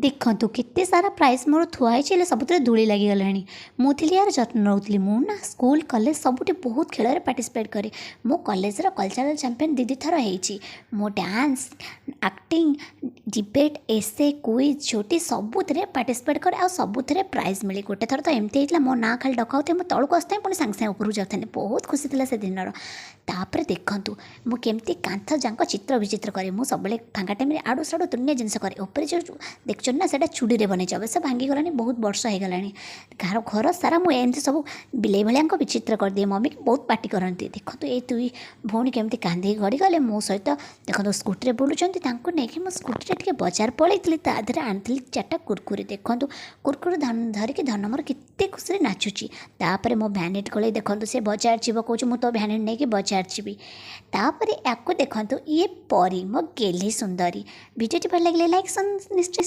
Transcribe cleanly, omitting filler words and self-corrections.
देखନ୍ତୁ କେତେ ସାରା ପ୍ରାଇଜ୍ ମୋର ଥୁଆ ହେଇଛି, ହେଲେ ସବୁଥିରେ ଧୂଳି ଲାଗିଗଲାଣି। ମୁଁ ଥିଲି ୟାର ଯତ୍ନ ନେଉଥିଲି। ମୁଁ ନା ସ୍କୁଲ କଲେଜ ସବୁଠି ବହୁତ ଖେଳରେ ପାର୍ଟିସିପେଟ୍ କରେ। ମୁଁ କଲେଜର କଲଚରାଲ୍ ଚାମ୍ପିୟନ୍ ଦୁଇ ଥର ହେଇଛି। ମୁଁ ଡ୍ୟାନ୍ସ, ଆକ୍ଟିଂ, ଡିବେଟ୍, ଏସେ, କୁଇଜ୍, ଝୋଟି ସବୁଥିରେ ପାର୍ଟିସିପେଟ୍ କରେ ଆଉ ସବୁଥିରେ ପ୍ରାଇଜ୍ ମିଳେ। ଗୋଟେ ଥର ତ ଏମିତି ହେଇଥିଲା, ମୋ ନାଁ ଖାଲି ଡକା ହେଉଥାଏ, ମୁଁ ତଳକୁ ଆସିଥାଏ ପୁଣି ସାଙ୍ଗେ ସାଙ୍ଗେ ଉପରକୁ ଯାଉଥାନ୍ତି। ବହୁତ ଖୁସି ଥିଲା ସେ ଦିନର। ତାପରେ ଦେଖନ୍ତୁ ମୁଁ କେମିତି କାନ୍ଥ ଯାକ ଚିତ୍ର ବିଚିତ୍ର କରେ। ମୁଁ ସବୁବେଳେ ଫାଙ୍କା ଟାଇମ୍ରେ ଆଡ଼ୁ ସାଡ଼ୁ ଦୁନିଆ ଜିନିଷ କରେ। ଉପରେ ଯେଉଁ ଦେଖୁଛନ୍ତି ନା, ସେଇଟା ଚୁଡ଼ିରେ ବନେଇଛି। ଅବଶ୍ୟ ଭାଙ୍ଗିଗଲାଣି, ବହୁତ ବର୍ଷ ହେଇଗଲାଣି। ଘର ସାରା ମୁଁ ଏମିତି ସବୁ ବିଲେଇ ଭଳିଆଙ୍କ ବିଚିତ୍ର କରିଦିଏ। ମମି ବହୁତ ପାଟି କରନ୍ତି। ଦେଖନ୍ତୁ ଏଇ ଦୁଇ ଭଉଣୀ କେମିତି କାନ୍ଦିକି ଗଡ଼ିଗଲେ ମୋ ସହିତ। ଦେଖନ୍ତୁ ସ୍କୁଟିରେ ବୁଲୁଛନ୍ତି, ତାଙ୍କୁ ନେଇକି ମୁଁ ସ୍କୁଟିରେ ଟିକେ ବଜାର ପଳେଇଥିଲି। ତା ଦେହରେ ଆଣିଥିଲି 4ଟା କୁରକୁରି। ଦେଖନ୍ତୁ କୁରକୁରି ଧରିକି ଧନ ମୋର କେତେ ଖୁସିରେ ନାଚୁଛି। ତାପରେ ମୋ ଭ୍ୟାନିଟ୍ କଲେଇ ଦେଖନ୍ତୁ, ସେ ବଜାର ଯିବ କହୁଛି, ମୁଁ ତ ଭ୍ୟାନିଟ୍ ନେଇକି ବଜାର ଯିବି। ତାପରେ ୟାକୁ ଦେଖନ୍ତୁ, ଇଏ ପରି ମୋ ଗେହ୍ଲି ସୁନ୍ଦରୀ। ଭିଡ଼ିଓଟି ଭଲ ଲାଗିଲେ ଲାଇକ୍ ନିଶ୍ଚୟ